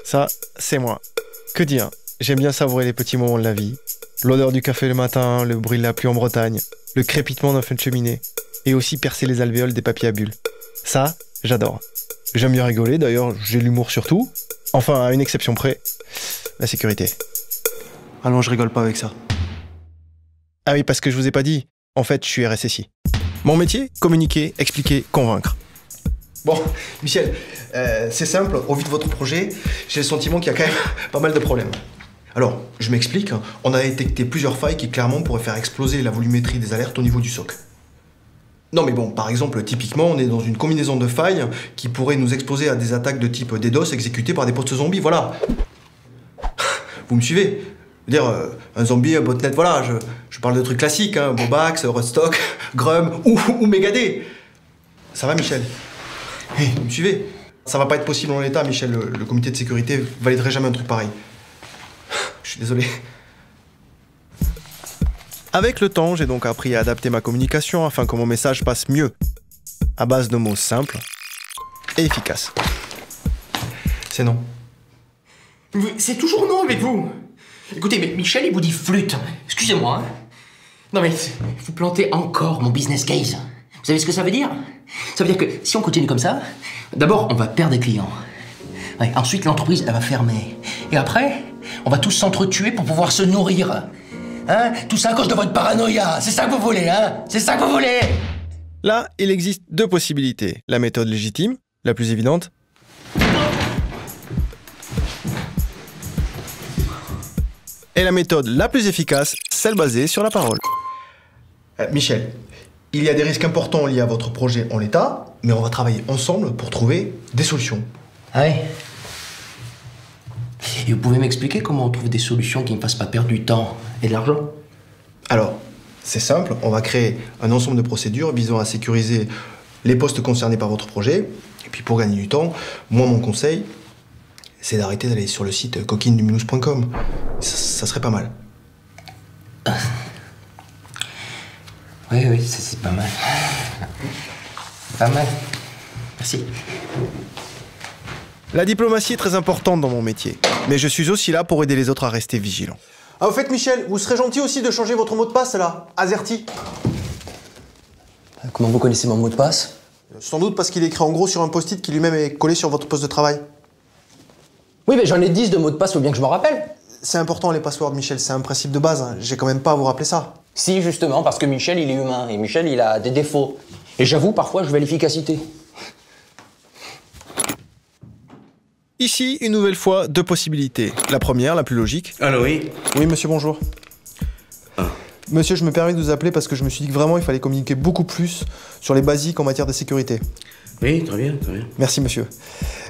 Ça, c'est moi. Que dire? J'aime bien savourer les petits moments de la vie. L'odeur du café le matin, le bruit de la pluie en Bretagne, le crépitement d'un feu de cheminée, et aussi percer les alvéoles des papiers à bulles. Ça, j'adore. J'aime bien rigoler, d'ailleurs, j'ai l'humour surtout. Enfin, à une exception près, la sécurité. Ah non, je rigole pas avec ça. Ah oui, parce que je vous ai pas dit, en fait, je suis RSSI. Mon métier, communiquer, expliquer, convaincre. Bon, Michel, c'est simple, au vu de votre projet, j'ai le sentiment qu'il y a quand même pas mal de problèmes. Alors, je m'explique, on a détecté plusieurs failles qui clairement pourraient faire exploser la volumétrie des alertes au niveau du SOC. Non mais bon, par exemple, typiquement, on est dans une combinaison de failles qui pourrait nous exposer à des attaques de type DDoS exécutées par des postes zombies, voilà. Vous me suivez? Je veux dire, un zombie, un botnet, voilà, je parle de trucs classiques, hein, Bobax, Ruststock, Grum ou Megadé. Ça va, Michel? Hey, vous me suivez? Ça va pas être possible en l'état, Michel, le comité de sécurité validerait jamais un truc pareil. Je suis désolé. Avec le temps, j'ai donc appris à adapter ma communication afin que mon message passe mieux, à base de mots simples et efficaces. C'est non. C'est toujours non avec vous. Écoutez, mais Michel, il vous dit flûte. Excusez-moi. Hein. Non mais, vous plantez encore mon business case. Vous savez ce que ça veut dire? Ça veut dire que si on continue comme ça, d'abord, on va perdre des clients. Ouais, ensuite, l'entreprise, elle va fermer. Et après, on va tous s'entretuer pour pouvoir se nourrir. Hein? Tout ça à cause de votre paranoïa. C'est ça que vous voulez, hein? C'est ça que vous voulez? Là, il existe deux possibilités. La méthode légitime, la plus évidente, et la méthode la plus efficace, celle basée sur la parole. Michel, il y a des risques importants liés à votre projet en l'état, mais on va travailler ensemble pour trouver des solutions. Ah ouais? Et vous pouvez m'expliquer comment on trouve des solutions qui ne me fassent pas perdre du temps et de l'argent? Alors, c'est simple, on va créer un ensemble de procédures visant à sécuriser les postes concernés par votre projet. Et puis pour gagner du temps, moi mon conseil, c'est d'arrêter d'aller sur le site coquinedumilousse.com. Ça serait pas mal. Oui, c'est pas mal. Pas mal. Merci. La diplomatie est très importante dans mon métier, mais je suis aussi là pour aider les autres à rester vigilants. Ah, au fait, Michel, vous serez gentil aussi de changer votre mot de passe, là, AZERTY. Comment vous connaissez mon mot de passe? Sans doute parce qu'il est écrit en gros sur un post-it qui lui-même est collé sur votre poste de travail. Oui, mais j'en ai 10 de mots de passe, faut bien que je m'en rappelle. C'est important, les passwords, Michel, c'est un principe de base. Hein. J'ai quand même pas à vous rappeler ça. Si, justement, parce que Michel, il est humain, et Michel, il a des défauts. Et j'avoue, parfois, je veux l'efficacité. Ici, une nouvelle fois, deux possibilités. La première, la plus logique. Allô, oui? Oui, monsieur, bonjour. Ah. Monsieur, je me permets de vous appeler parce que je me suis dit que vraiment, il fallait communiquer beaucoup plus sur les basiques en matière de sécurité. Oui, très bien, très bien. Merci, monsieur.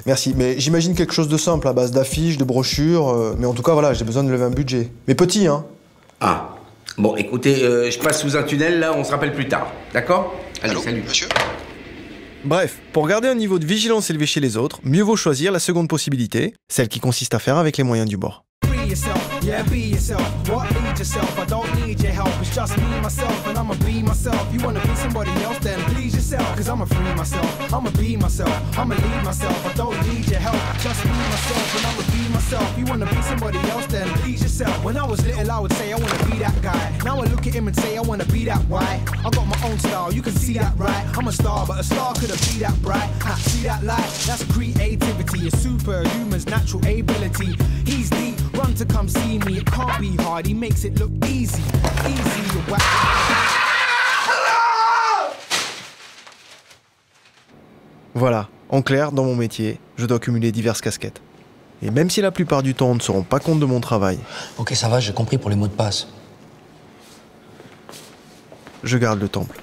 Merci. Mais j'imagine quelque chose de simple, à base d'affiches, de brochures. Mais en tout cas, voilà, j'ai besoin de lever un budget. Mais petit, hein. Ah. Bon, écoutez, je passe sous un tunnel, là, on se rappelle plus tard. D'accord? Allez, Allô, salut. monsieur? Bref, pour garder un niveau de vigilance élevé chez les autres, mieux vaut choisir la seconde possibilité, celle qui consiste à faire avec les moyens du bord. Yeah, be yourself. What need yourself? I don't need your help. It's just me, myself, and I'ma be myself. You wanna be somebody else, then please yourself. Cause I'ma free myself. I'ma be myself. I'ma lead myself. I don't need your help. Just me, myself, and I'ma be myself. You wanna be somebody else, then please yourself. When I was little, I would say I wanna be that guy. Now I look at him and say I wanna be that white. I got my own style, you can see that, right? I'm a star, but a star couldn't be that bright. Ha, see that light? That's creativity. A superhuman's natural ability. He's deep. Run to come see me, it can't be hard, he makes it look easy, Voilà, en clair, dans mon métier, je dois cumuler diverses casquettes. Et même si la plupart du temps on ne se rend pas compte de mon travail, Ok, ça va, j'ai compris pour les mots de passe. je garde le temple.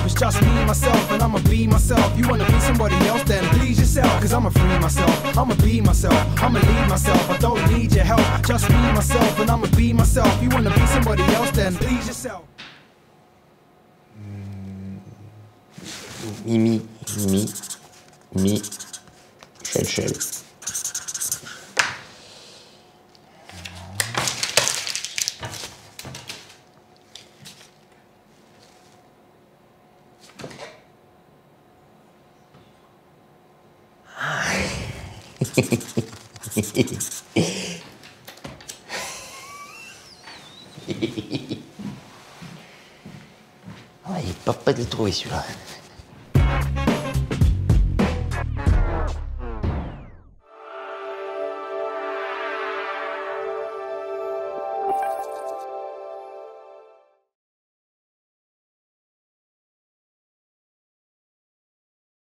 It's just me, myself, and I'ma be myself. You wanna be somebody else, then please yourself. Cause I'ma free myself, I'ma be myself, I'ma lead myself. I don't need your help, just me, myself, and I'ma be myself. You wanna be somebody else, then please yourself. Mi, shell. Ah, il est pas de le trouver celui-là.